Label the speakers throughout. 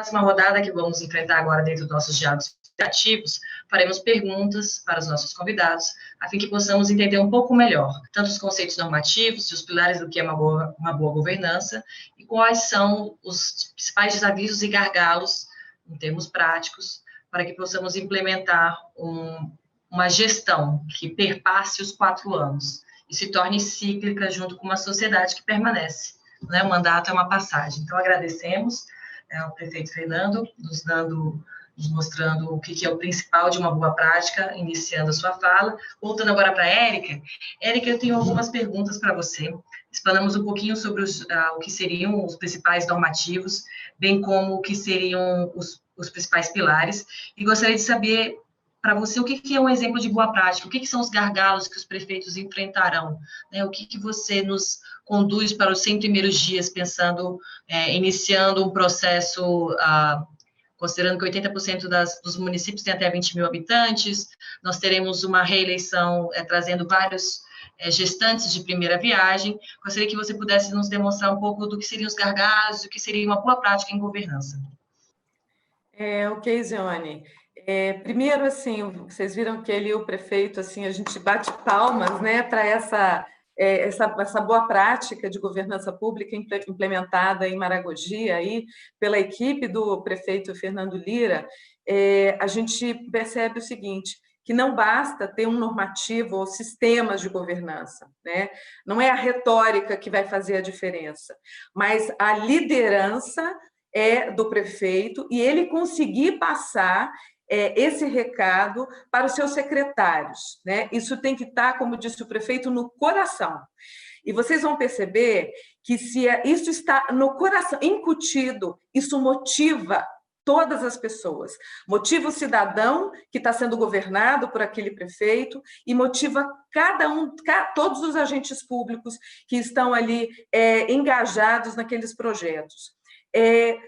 Speaker 1: próxima rodada que vamos enfrentar agora dentro dos nossos diálogos ativos, faremos perguntas para os nossos convidados, a fim que possamos entender um pouco melhor, tanto os conceitos normativos e os pilares do que é uma boa governança, e quais são os principais desafios e gargalos, em termos práticos, para que possamos implementar uma gestão que perpasse os 4 anos e se torne cíclica junto com uma sociedade que permanece. Né? O mandato é uma passagem. Então, agradecemos ao prefeito Fernando, nos mostrando o que é o principal de uma boa prática, iniciando a sua fala. Voltando agora para a Érica. Érica, eu tenho algumas perguntas para você. Explanamos um pouquinho sobre o que seriam os principais normativos, bem como o que seriam os principais pilares, e gostaria de saber para você o que é um exemplo de boa prática, o que são os gargalos que os prefeitos enfrentarão, né? O que você nos conduz para os 100 primeiros dias, pensando, iniciando um processo, considerando que 80% dos municípios têm até 20 mil habitantes, nós teremos uma reeleição trazendo vários gestantes de primeira viagem. Gostaria que você pudesse nos demonstrar um pouco do que seriam os gargalos, do que seria uma boa prática em governança.
Speaker 2: Ok, Zione. Primeiro, assim, vocês viram que ele, o prefeito, assim, a gente bate palmas, né, para essa boa prática de governança pública implementada em Maragogi aí pela equipe do prefeito Fernando Lira. A gente percebe o seguinte, que não basta ter um normativo ou sistemas de governança, né? Não é a retórica que vai fazer a diferença, mas a liderança do prefeito e ele conseguir passar esse recado para os seus secretários, né? Isso tem que estar, como disse o prefeito, no coração. E vocês vão perceber que se isso está no coração, incutido, isso motiva todas as pessoas. Motiva o cidadão que está sendo governado por aquele prefeito e motiva todos os agentes públicos que estão ali engajados naqueles projetos.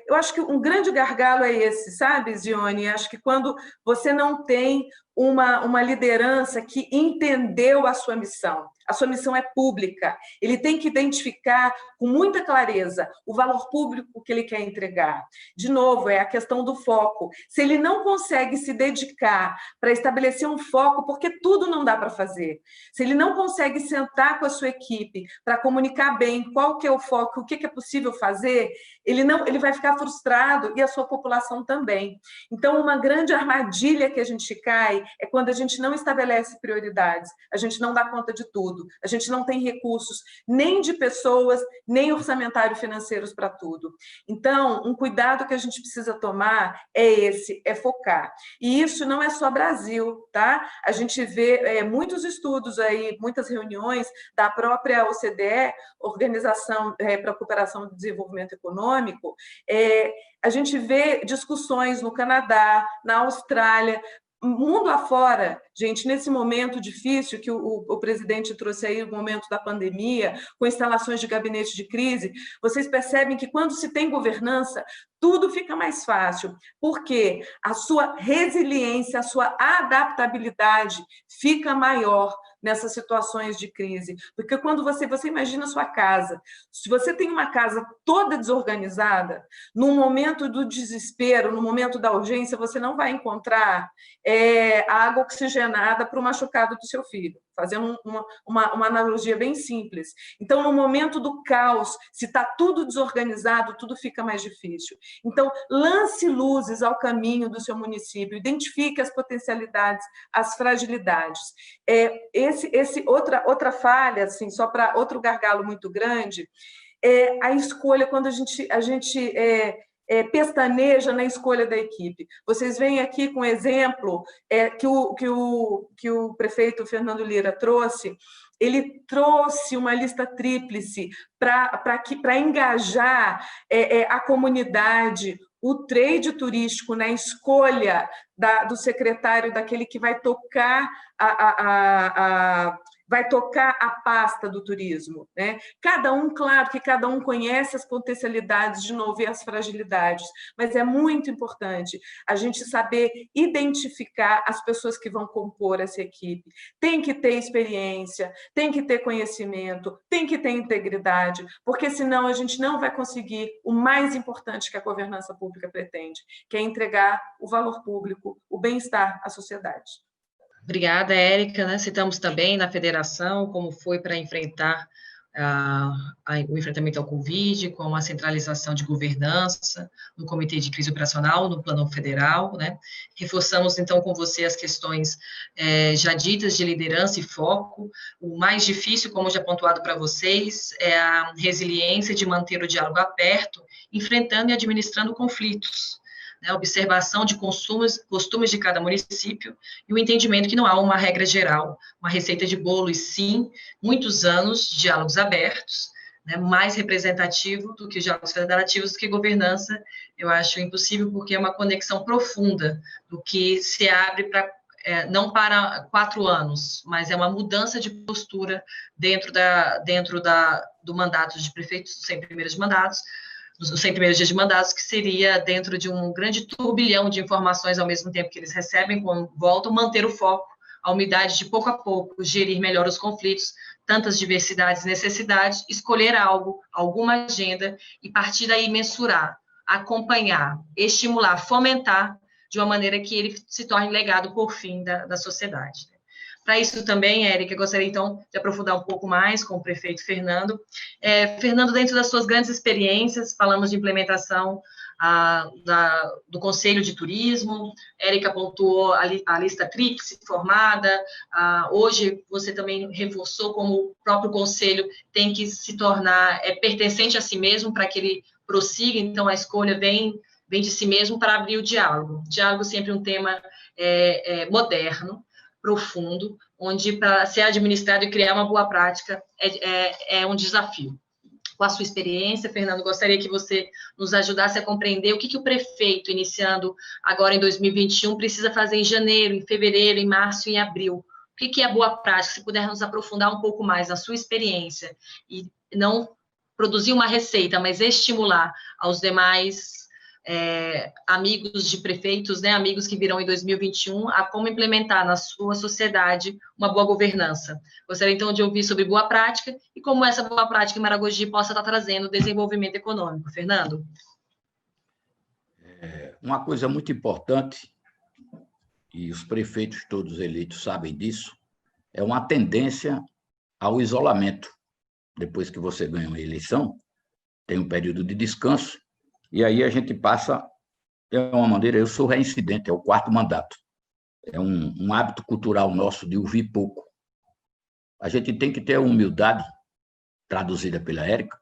Speaker 2: Eu acho que um grande gargalo é esse, sabe, Zione? Acho que quando você não tem uma liderança que entendeu a sua missão é pública, ele tem que identificar com muita clareza o valor público que ele quer entregar. De novo, é a questão do foco. Se ele não consegue se dedicar para estabelecer um foco, porque tudo não dá para fazer, se ele não consegue sentar com a sua equipe para comunicar bem qual que é o foco, o que é possível fazer, ele vai ficar frustrado e a sua população também. Então, uma grande armadilha que a gente cai é quando a gente não estabelece prioridades, a gente não dá conta de tudo, a gente não tem recursos nem de pessoas, nem orçamentário financeiros para tudo. Então, um cuidado que a gente precisa tomar é focar. E isso não é só Brasil, tá? A gente vê muitos estudos aí, muitas reuniões da própria OCDE, Organização para a Cooperação e Desenvolvimento Econômico, a gente vê discussões no Canadá, na Austrália, mundo afora, gente, nesse momento difícil que o presidente trouxe aí, o momento da pandemia, com instalações de gabinete de crise, vocês percebem que quando se tem governança, tudo fica mais fácil, porque a sua resiliência, a sua adaptabilidade fica maior nessas situações de crise. Porque quando você imagina a sua casa, se você tem uma casa toda desorganizada, no momento do desespero, no momento da urgência, você não vai encontrar água oxigenada para o machucado do seu filho, fazendo uma analogia bem simples. Então, no momento do caos, se está tudo desorganizado, tudo fica mais difícil. Então, lance luzes ao caminho do seu município, identifique as potencialidades, as fragilidades. Outra falha, assim, só para outro gargalo muito grande, é a escolha, quando a gente pestaneja na escolha da equipe. Vocês veem aqui com exemplo que o prefeito Fernando Lira trouxe. Ele trouxe uma lista tríplice para engajar a comunidade, o trade turístico na escolha do secretário, daquele que vai tocar vai tocar a pasta do turismo, né? Cada um, claro que cada um conhece as potencialidades, de novo, e as fragilidades, mas é muito importante a gente saber identificar as pessoas que vão compor essa equipe. Tem que ter experiência, tem que ter conhecimento, tem que ter integridade, porque senão a gente não vai conseguir o mais importante que a governança pública pretende, que é entregar o valor público, o bem-estar à sociedade.
Speaker 1: Obrigada, Érica, né? Citamos também na federação como foi para enfrentar o enfrentamento ao Covid, com a centralização de governança no Comitê de Crise Operacional, no plano federal, né? Reforçamos, então, com você as questões já ditas de liderança e foco. O mais difícil, como já pontuado para vocês, é a resiliência de manter o diálogo aberto, enfrentando e administrando conflitos, né, observação de costumes de cada município e o entendimento que não há uma regra geral, uma receita de bolo, e sim muitos anos de diálogos abertos, né, mais representativo do que os diálogos federativos, do que governança. Eu acho impossível, porque é uma conexão profunda do que se abre para não para 4 anos, mas é uma mudança de postura dentro do mandato de prefeitos, dos 100 primeiros mandatos, os 100 primeiros dias de mandatos, que seria dentro de um grande turbilhão de informações ao mesmo tempo que eles recebem, quando voltam, manter o foco, a umidade de pouco a pouco, gerir melhor os conflitos, tantas diversidades e necessidades, escolher algo, alguma agenda, e partir daí mensurar, acompanhar, estimular, fomentar, de uma maneira que ele se torne legado, por fim, da sociedade. Para isso também, Érica, eu gostaria, então, de aprofundar um pouco mais com o prefeito Fernando. Fernando, dentro das suas grandes experiências, falamos de implementação do Conselho de Turismo, Érica pontuou a lista tríplice formada, hoje você também reforçou como o próprio Conselho tem que se tornar pertencente a si mesmo para que ele prossiga, então a escolha vem de si mesmo para abrir o diálogo. Diálogo sempre um tema moderno, profundo, onde para ser administrado e criar uma boa prática é um desafio. Com a sua experiência, Fernando, gostaria que você nos ajudasse a compreender o que o prefeito, iniciando agora em 2021, precisa fazer em janeiro, em fevereiro, em março e em abril. O que é boa prática? Se puder nos aprofundar um pouco mais na sua experiência e não produzir uma receita, mas estimular aos demais amigos de prefeitos, né, amigos que virão em 2021, a como implementar na sua sociedade uma boa governança. Gostaria, então, de ouvir sobre boa prática e como essa boa prática em Maragogi possa estar trazendo desenvolvimento econômico. Fernando?
Speaker 3: Uma coisa muito importante, e os prefeitos todos eleitos sabem disso, é uma tendência ao isolamento. Depois que você ganha uma eleição, tem um período de descanso, e aí a gente passa, de uma maneira, eu sou reincidente, é o 4º mandato. É um hábito cultural nosso de ouvir pouco. A gente tem que ter a humildade, traduzida pela Érica,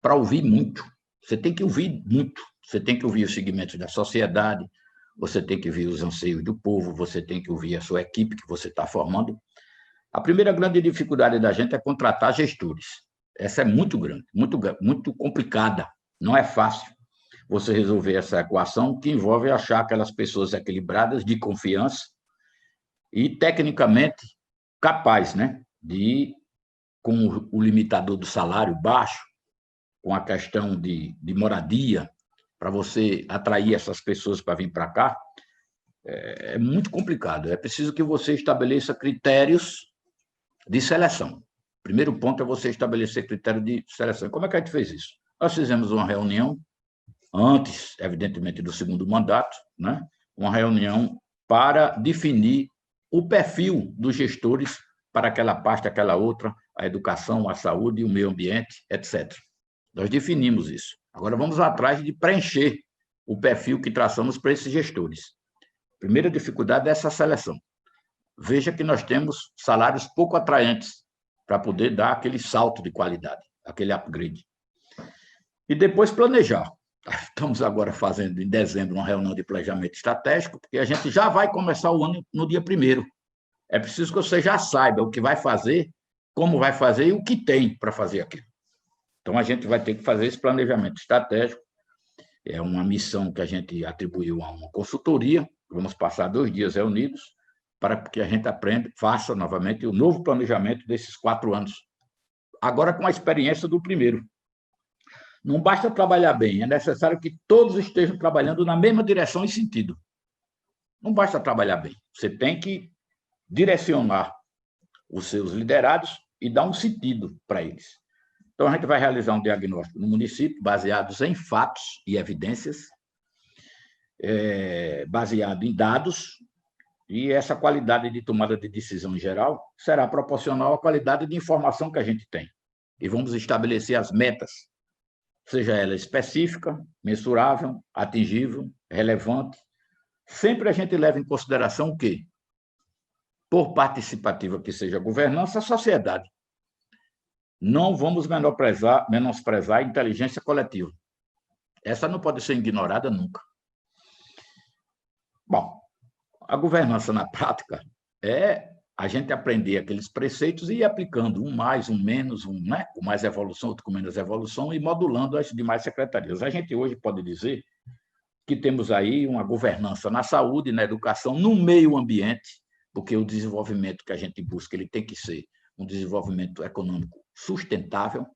Speaker 3: para ouvir muito. Você tem que ouvir muito. Você tem que ouvir os segmentos da sociedade, você tem que ouvir os anseios do povo, você tem que ouvir a sua equipe que você está formando. A primeira grande dificuldade da gente é contratar gestores. Essa é muito grande, muito complicada. Não é fácil você resolver essa equação, que envolve achar aquelas pessoas equilibradas, de confiança e tecnicamente capaz, né, de, com o limitador do salário baixo, com a questão de moradia, para você atrair essas pessoas para vir para cá, é muito complicado. É preciso que você estabeleça critérios de seleção. O primeiro ponto é você estabelecer critério de seleção. Como é que a gente fez isso? Nós fizemos uma reunião antes, evidentemente, do 2º mandato, né? Uma reunião para definir o perfil dos gestores para aquela pasta, aquela outra, a educação, a saúde, o meio ambiente, etc. Nós definimos isso. Agora vamos atrás de preencher o perfil que traçamos para esses gestores. Primeira dificuldade é essa seleção. Veja que nós temos salários pouco atraentes para poder dar aquele salto de qualidade, aquele upgrade. E depois planejar. Estamos agora fazendo, em dezembro, uma reunião de planejamento estratégico, porque a gente já vai começar o ano no dia 1º. É preciso que você já saiba o que vai fazer, como vai fazer e o que tem para fazer aquilo. Então, a gente vai ter que fazer esse planejamento estratégico. É uma missão que a gente atribuiu a uma consultoria. Vamos passar 2 dias reunidos para que a gente aprenda, faça novamente o novo planejamento desses 4 anos, agora com a experiência do primeiro. Não basta trabalhar bem, é necessário que todos estejam trabalhando na mesma direção e sentido. Não basta trabalhar bem, você tem que direcionar os seus liderados e dar um sentido para eles. Então, a gente vai realizar um diagnóstico no município, baseados em fatos e evidências, baseado em dados, e essa qualidade de tomada de decisão em geral será proporcional à qualidade de informação que a gente tem. E vamos estabelecer as metas, seja ela específica, mensurável, atingível, relevante. Sempre a gente leva em consideração o quê? Por participativa que seja a governança, a sociedade. Não vamos menosprezar a inteligência coletiva. Essa não pode ser ignorada nunca. Bom, a governança na prática é a gente aprender aqueles preceitos e ir aplicando um mais, um menos, um com mais evolução, outro com menos evolução, e modulando as demais secretarias. A gente hoje pode dizer que temos aí uma governança na saúde, na educação, no meio ambiente, porque o desenvolvimento que a gente busca ele tem que ser um desenvolvimento econômico sustentável,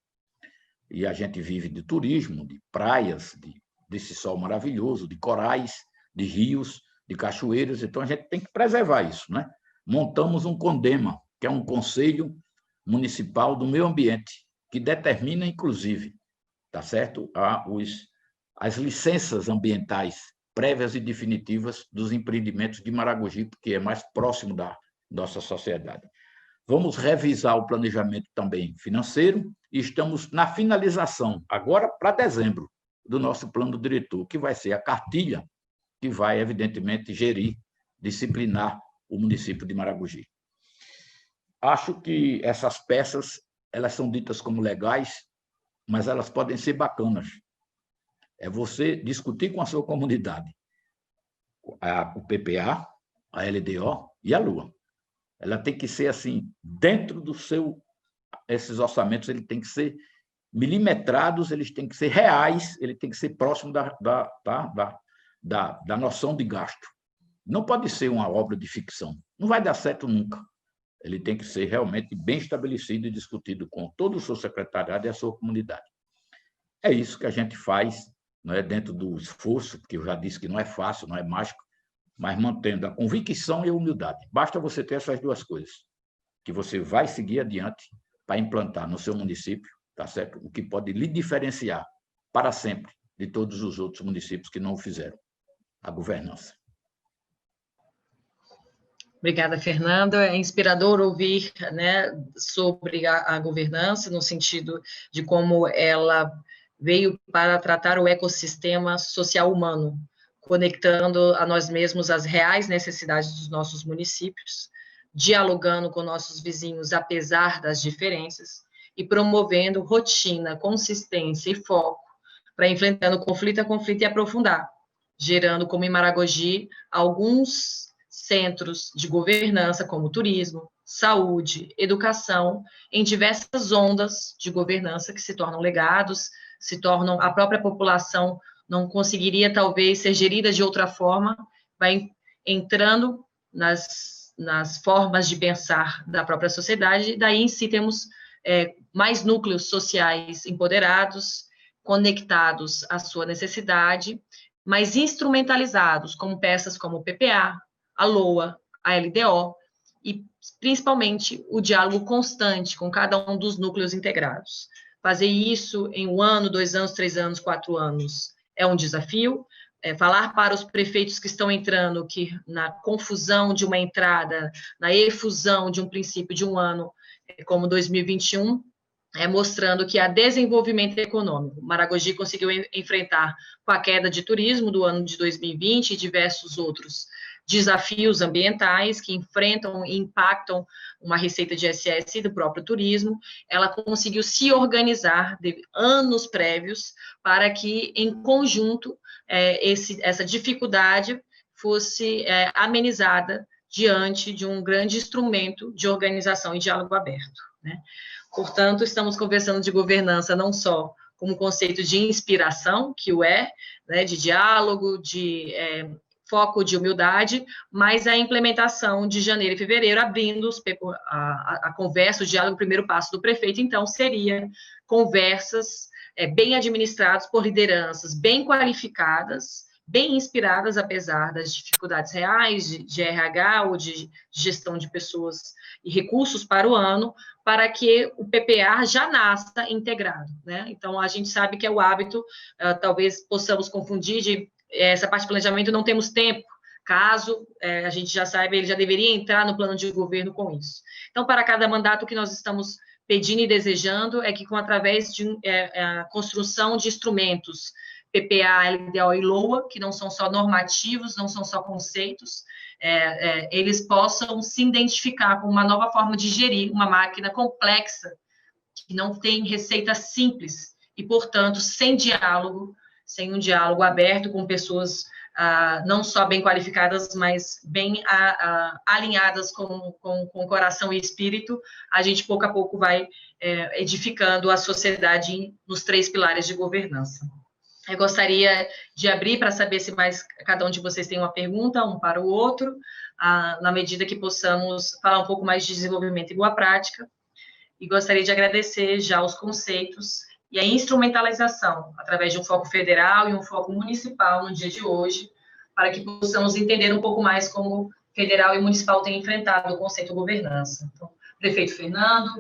Speaker 3: e a gente vive de turismo, de praias, desse sol maravilhoso, de corais, de rios, de cachoeiras, então a gente tem que preservar isso, né? Montamos um CONDEMA, que é um Conselho Municipal do Meio Ambiente, que determina, inclusive, tá certo? As licenças ambientais prévias e definitivas dos empreendimentos de Maragogi, que é mais próximo da nossa sociedade. Vamos revisar o planejamento também financeiro e estamos na finalização, agora para dezembro, do nosso plano diretor, que vai ser a cartilha que vai, evidentemente, gerir, disciplinar o município de Maragogi. Acho que essas peças, elas são ditas como legais, mas elas podem ser bacanas. É você discutir com a sua comunidade, o PPA, a LDO e a LUA. Ela tem que ser assim, dentro do esses orçamentos, eles têm que ser milimetrados, eles têm que ser reais, ele tem que ser próximo da noção de gasto. Não pode ser uma obra de ficção, não vai dar certo nunca. Ele tem que ser realmente bem estabelecido e discutido com todo o seu secretariado e a sua comunidade. É isso que a gente faz, não é, dentro do esforço, porque eu já disse que não é fácil, não é mágico, mas mantendo a convicção e a humildade. Basta você ter essas duas coisas, que você vai seguir adiante para implantar no seu município, tá certo? O que pode lhe diferenciar para sempre de todos os outros municípios que não o fizeram, a governança.
Speaker 1: Obrigada, Fernando. É inspirador ouvir, né, sobre a governança, no sentido de como ela veio para tratar o ecossistema social humano, conectando a nós mesmos as reais necessidades dos nossos municípios, dialogando com nossos vizinhos, apesar das diferenças, e promovendo rotina, consistência e foco para enfrentando conflito a conflito e aprofundar, gerando, como em Maragogi, alguns centros de governança, como turismo, saúde, educação, em diversas ondas de governança que se tornam legados, se tornam, a própria população não conseguiria, talvez, ser gerida de outra forma, vai entrando nas formas de pensar da própria sociedade, e daí em si temos mais núcleos sociais empoderados, conectados à sua necessidade, mas instrumentalizados, como peças como o PPA, a LOA, a LDO, e principalmente o diálogo constante com cada um dos núcleos integrados. Fazer isso em 1 ano, 2 anos, 3 anos, 4 anos é um desafio. Falar para os prefeitos que estão entrando que na confusão de uma entrada, na efusão de um princípio de 1 ano, como 2021, mostrando que há desenvolvimento econômico. Maragogi conseguiu enfrentar com a queda de turismo do ano de 2020 e diversos outros desafios ambientais que enfrentam e impactam uma receita de ISS do próprio turismo. Ela conseguiu se organizar de anos prévios para que, em conjunto, essa dificuldade fosse amenizada diante de um grande instrumento de organização e diálogo aberto, né? Portanto, estamos conversando de governança não só como conceito de inspiração, que o é, né, de diálogo, de foco de humildade, mas a implementação de janeiro e fevereiro, abrindo a conversa, o diálogo, o primeiro passo do prefeito, então, seria conversas bem administradas por lideranças bem qualificadas, bem inspiradas, apesar das dificuldades reais de RH ou de gestão de pessoas e recursos para o ano, para que o PPA já nasça integrado, né? Então, a gente sabe que é o hábito, talvez possamos confundir essa parte de planejamento, não temos tempo, caso a gente já saiba, ele já deveria entrar no plano de governo com isso. Então, para cada mandato, o que nós estamos pedindo e desejando é que, através de a construção de instrumentos, PPA, LDO e LOA, que não são só normativos, não são só conceitos, eles possam se identificar com uma nova forma de gerir uma máquina complexa, que não tem receita simples, e, portanto, sem um diálogo aberto com pessoas não só bem qualificadas, mas bem alinhadas com coração e espírito, a gente, pouco a pouco, vai edificando a sociedade nos 3 pilares de governança. Eu gostaria de abrir para saber se cada um de vocês tem uma pergunta, um para o outro, na medida que possamos falar um pouco mais de desenvolvimento e boa prática. E gostaria de agradecer já os conceitos e a instrumentalização, através de um foco federal e um foco municipal no dia de hoje, para que possamos entender um pouco mais como federal e municipal têm enfrentado o conceito governança. Então, prefeito Fernando,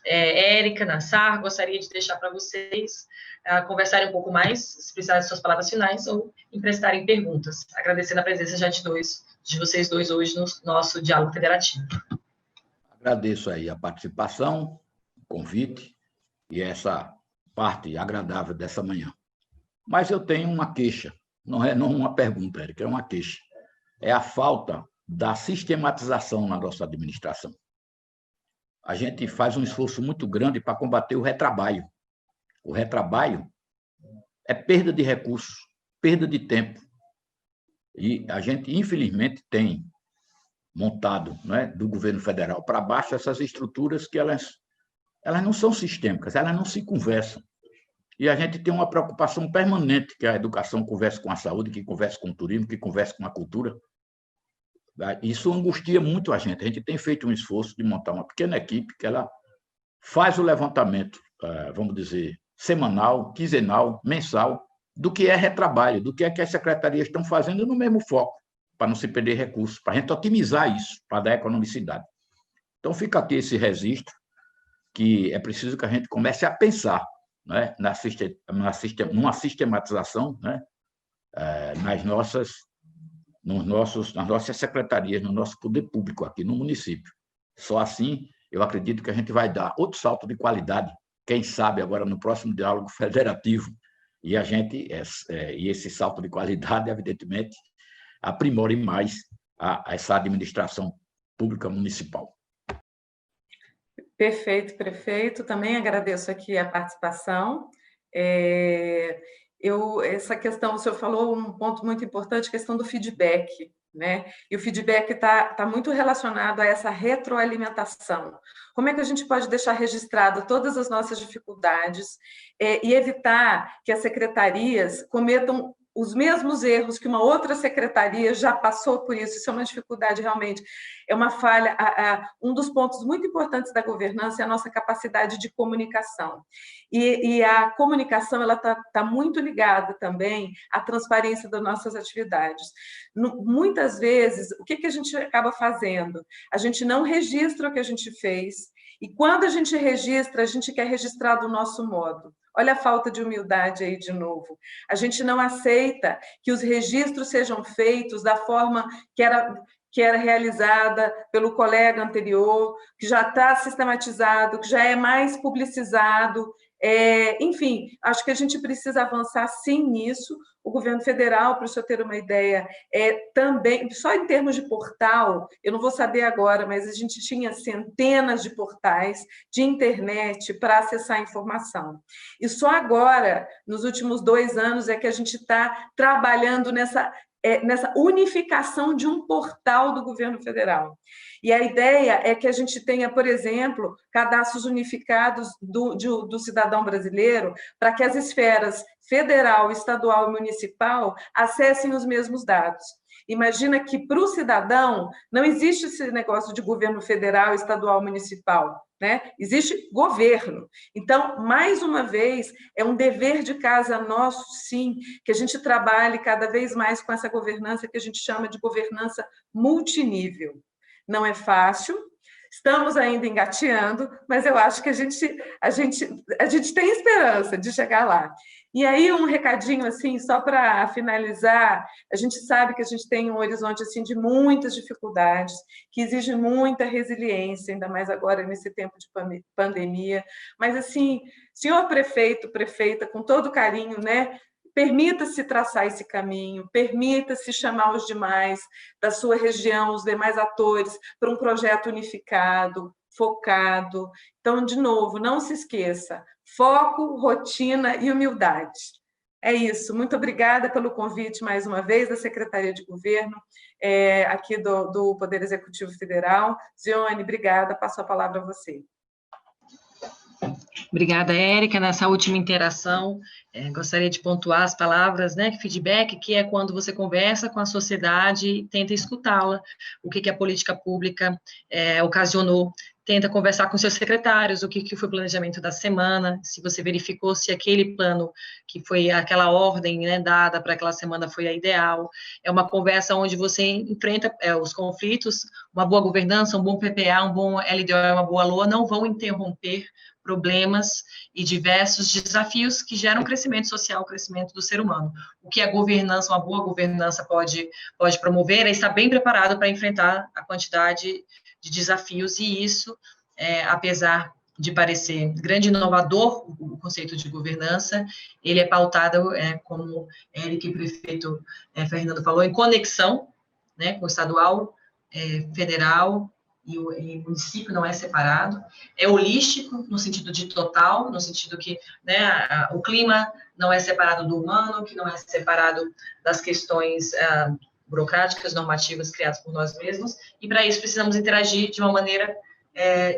Speaker 1: Érica, Nassar, gostaria de deixar para vocês conversarem um pouco mais, se precisarem de suas palavras finais, ou emprestarem perguntas, agradecendo a presença já de vocês dois hoje no nosso diálogo federativo.
Speaker 3: Agradeço aí a participação, o convite e essa parte agradável dessa manhã. Mas eu tenho uma queixa, não é uma pergunta, Érica, é uma queixa. É a falta da sistematização na nossa administração. A gente faz um esforço muito grande para combater o retrabalho. O retrabalho é perda de recursos, perda de tempo. E a gente, infelizmente, tem montado, né, do governo federal para baixo essas estruturas que elas não são sistêmicas, elas não se conversam. E a gente tem uma preocupação permanente que a educação converse com a saúde, que converse com o turismo, que converse com a cultura. Isso angustia muito a gente. A gente tem feito um esforço de montar uma pequena equipe que ela faz o levantamento, vamos dizer, semanal, quinzenal, mensal, do que é retrabalho, do que é que as secretarias estão fazendo no mesmo foco, para não se perder recursos, para a gente otimizar isso, para dar economicidade. Então, fica aqui esse registro, que é preciso que a gente comece a pensar, né, numa sistematização, né, nas nossas secretarias, no nosso poder público aqui no município. Só assim, eu acredito que a gente vai dar outro salto de qualidade, quem sabe agora no próximo diálogo federativo, e e esse salto de qualidade, evidentemente, aprimore mais essa administração pública municipal.
Speaker 2: Perfeito, prefeito. Também agradeço aqui a participação. Essa questão, o senhor falou um ponto muito importante, a questão do feedback, né? E o feedback está muito relacionado a essa retroalimentação. Como é que a gente pode deixar registrado todas as nossas dificuldades e evitar que as secretarias cometam os mesmos erros que uma outra secretaria já passou por isso? Isso é uma dificuldade realmente, é uma falha. Um dos pontos muito importantes da governança é a nossa capacidade de comunicação. E a comunicação ela está muito ligada também à transparência das nossas atividades. Muitas vezes, o que a gente acaba fazendo? A gente não registra o que a gente fez, e quando a gente registra, a gente quer registrar do nosso modo. Olha a falta de humildade aí de novo. A gente não aceita que os registros sejam feitos da forma que era realizada pelo colega anterior, que já está sistematizado, que já é mais publicizado. Enfim, acho que a gente precisa avançar sim nisso. O governo federal, para o senhor ter uma ideia, também, só em termos de portal, eu não vou saber agora, mas a gente tinha centenas de portais de internet para acessar a informação. E só agora, nos últimos 2 anos, é que a gente está trabalhando nessa unificação de um portal do governo federal. E a ideia é que a gente tenha, por exemplo, cadastros unificados do cidadão brasileiro, para que as esferas federal, estadual e municipal acessem os mesmos dados. Imagina que, para o cidadão, não existe esse negócio de governo federal, estadual, municipal, né? Existe governo. Então, mais uma vez, é um dever de casa nosso, sim, que a gente trabalhe cada vez mais com essa governança que a gente chama de governança multinível. Não é fácil, estamos ainda engateando, mas eu acho que a gente tem esperança de chegar lá. E aí, um recadinho, assim, só para finalizar, a gente sabe que a gente tem um horizonte assim, de muitas dificuldades, que exige muita resiliência, ainda mais agora nesse tempo de pandemia. Mas, assim, senhor prefeito, prefeita, com todo carinho, né? Permita-se traçar esse caminho, permita-se chamar os demais da sua região, os demais atores, para um projeto unificado, focado. Então, de novo, não se esqueça, foco, rotina e humildade. É isso. Muito obrigada pelo convite, mais uma vez, da Secretaria de Governo, aqui do Poder Executivo Federal. Zione, obrigada. Passo a palavra a você.
Speaker 1: Obrigada, Érica. Nessa última interação, gostaria de pontuar as palavras, né, feedback, que é quando você conversa com a sociedade e tenta escutá-la, o que a política pública ocasionou, tenta conversar com seus secretários, o que foi o planejamento da semana, se você verificou se aquele plano, que foi aquela ordem, né, dada para aquela semana foi a ideal. É uma conversa onde você enfrenta os conflitos, uma boa governança, um bom PPA, um bom LDO, uma boa LOA, não vão interromper problemas e diversos desafios que geram crescimento social, crescimento do ser humano. O que a governança, uma boa governança pode promover é estar bem preparado para enfrentar a quantidade de desafios, e isso, apesar de parecer grande inovador, o conceito de governança, ele é pautado, como Eric, prefeito Fernando falou, em conexão, né, com o estadual, federal, e o município não é separado, é holístico, no sentido de total, no sentido que, né, o clima não é separado do humano, que não é separado das questões burocráticas, normativas criadas por nós mesmos, e para isso precisamos interagir de uma maneira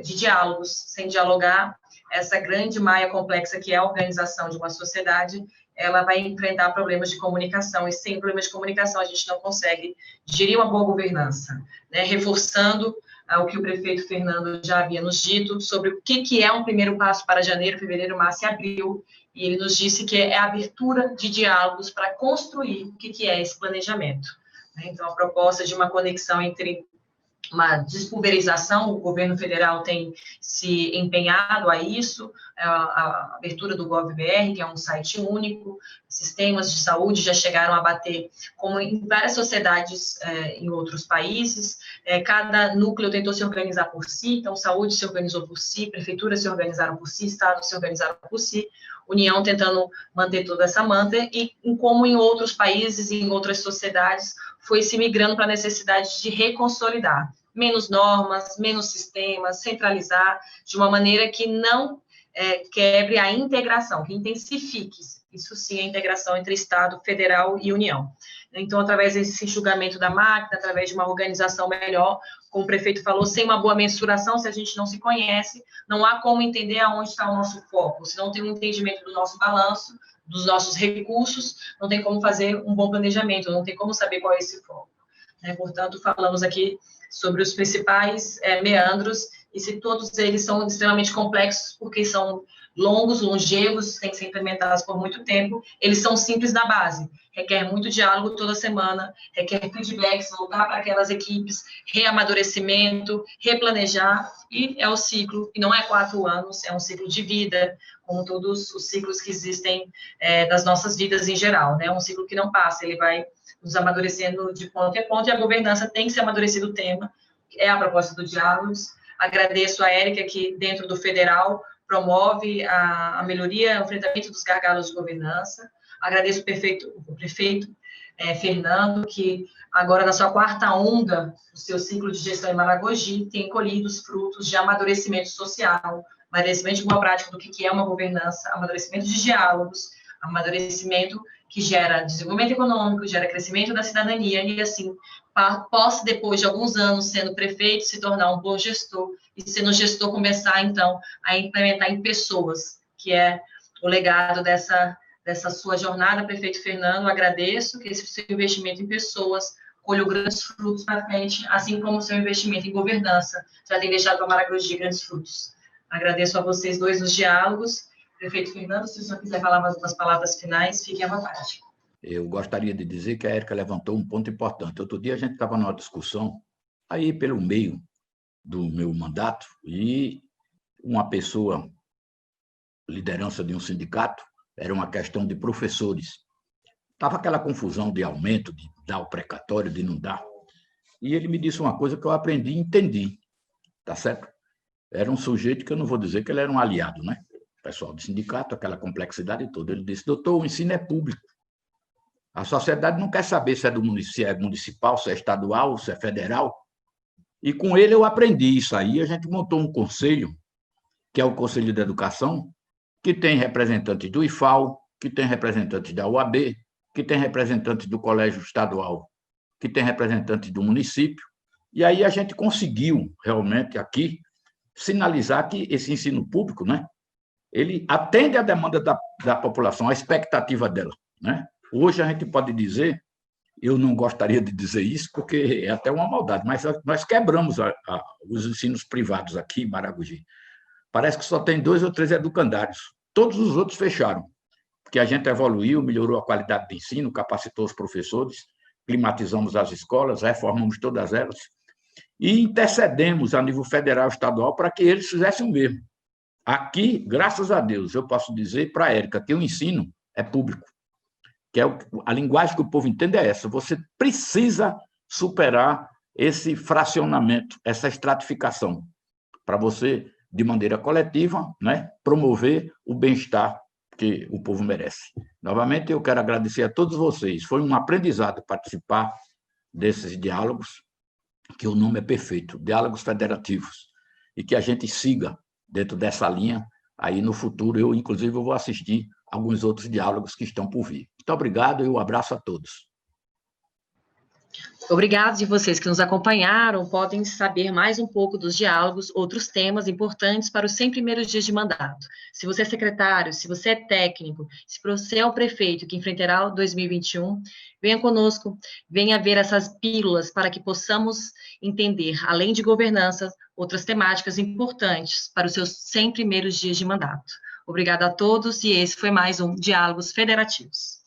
Speaker 1: de diálogos. Sem dialogar, essa grande malha complexa que é a organização de uma sociedade, ela vai enfrentar problemas de comunicação, e sem problemas de comunicação a gente não consegue gerir uma boa governança, né, reforçando o que o prefeito Fernando já havia nos dito sobre o que é um primeiro passo para janeiro, fevereiro, março e abril, e ele nos disse que é a abertura de diálogos para construir o que é esse planejamento. Então, a proposta de uma conexão entre uma despulverização, o governo federal tem se empenhado a isso, a abertura do GovBR, que é um site único, sistemas de saúde já chegaram a bater, como em várias sociedades em outros países, cada núcleo tentou se organizar por si, então saúde se organizou por si, prefeituras se organizaram por si, estados se organizaram por si, União tentando manter toda essa manta, e como em outros países e em outras sociedades, foi se migrando para a necessidade de reconsolidar. Menos normas, menos sistemas, centralizar, de uma maneira que não quebre a integração, que intensifique, isso sim, a integração entre Estado, Federal e União. Então, através desse enxugamento da máquina, através de uma organização melhor, como o prefeito falou, sem uma boa mensuração, se a gente não se conhece, não há como entender aonde está o nosso foco. Se não tem um entendimento do nosso balanço, dos nossos recursos, não tem como fazer um bom planejamento, não tem como saber qual é esse foco. Portanto, falamos aqui sobre os principais meandros, e se todos eles são extremamente complexos, porque são longos, longevos, têm que ser implementados por muito tempo, eles são simples na base, requer muito diálogo toda semana, requer feedbacks, voltar para aquelas equipes, reamadurecimento, replanejar, e é o ciclo, e não é 4 anos, é um ciclo de vida, como todos os ciclos que existem das nossas vidas em geral, né? É um ciclo que não passa, ele vai nos amadurecendo de ponto em ponto, e a governança tem que ser amadurecido o tema, é a proposta do Diálogos. Agradeço a Érica, que dentro do federal promove a melhoria, o enfrentamento dos gargalos de governança. Agradeço o prefeito Fernando, que agora na sua 4ª onda, o seu ciclo de gestão em Maragogi, tem colhido os frutos de amadurecimento social, amadurecimento de boa prática do que é uma governança, amadurecimento de diálogos, amadurecimento que gera desenvolvimento econômico, gera crescimento da cidadania, e assim, possa, depois de alguns anos sendo prefeito, se tornar um bom gestor, e sendo gestor, começar, então, a implementar em pessoas, que é o legado dessa sua jornada, prefeito Fernando. Agradeço que esse seu investimento em pessoas colheu grandes frutos para frente, assim como o seu investimento em governança já tem deixado para Maragogi grandes frutos. Agradeço a vocês dois os diálogos. Prefeito Fernando, se o senhor quiser falar mais umas palavras finais, fique à vontade.
Speaker 3: Eu gostaria de dizer que a Érica levantou um ponto importante. Outro dia a gente estava numa discussão, aí pelo meio do meu mandato, e uma pessoa, liderança de um sindicato, era uma questão de professores. Estava aquela confusão de aumento, de dar o precatório, de não dar. E ele me disse uma coisa que eu aprendi e entendi, tá certo? Era um sujeito que eu não vou dizer que ele era um aliado, né? O pessoal do sindicato, aquela complexidade toda. Ele disse, doutor, o ensino é público. A sociedade não quer saber se é municipal, se é estadual, se é federal. E com ele eu aprendi isso aí. A gente montou um conselho, que é o Conselho de Educação, que tem representantes do IFAL, que tem representantes da UAB, que tem representantes do Colégio Estadual, que tem representantes do município. E aí a gente conseguiu, realmente, aqui, sinalizar que esse ensino público, né, ele atende à demanda da população, à expectativa dela, né? Hoje a gente pode dizer, eu não gostaria de dizer isso, porque é até uma maldade, mas nós quebramos os ensinos privados aqui em Maragogi. Parece que só tem 2 ou 3 educandários. Todos os outros fecharam, porque a gente evoluiu, melhorou a qualidade do ensino, capacitou os professores, climatizamos as escolas, reformamos todas elas e intercedemos a nível federal e estadual para que eles fizessem o mesmo. Aqui, graças a Deus, eu posso dizer para a Érica que o ensino é público, que é a linguagem que o povo entende é essa. Você precisa superar esse fracionamento, essa estratificação, para você, de maneira coletiva, né, promover o bem-estar que o povo merece. Novamente, eu quero agradecer a todos vocês. Foi um aprendizado participar desses diálogos, que o nome é perfeito, Diálogos Federativos, e que a gente siga dentro dessa linha. Aí, no futuro, eu, inclusive, vou assistir alguns outros diálogos que estão por vir. Muito obrigado e um abraço a todos.
Speaker 1: Obrigados, e vocês que nos acompanharam podem saber mais um pouco dos diálogos, outros temas importantes para os 100 primeiros dias de mandato. Se você é secretário, se você é técnico, se você é o prefeito que enfrentará o 2021, venha conosco, venha ver essas pílulas para que possamos entender, além de governança, outras temáticas importantes para os seus 100 primeiros dias de mandato. Obrigada a todos, e esse foi mais um Diálogos Federativos.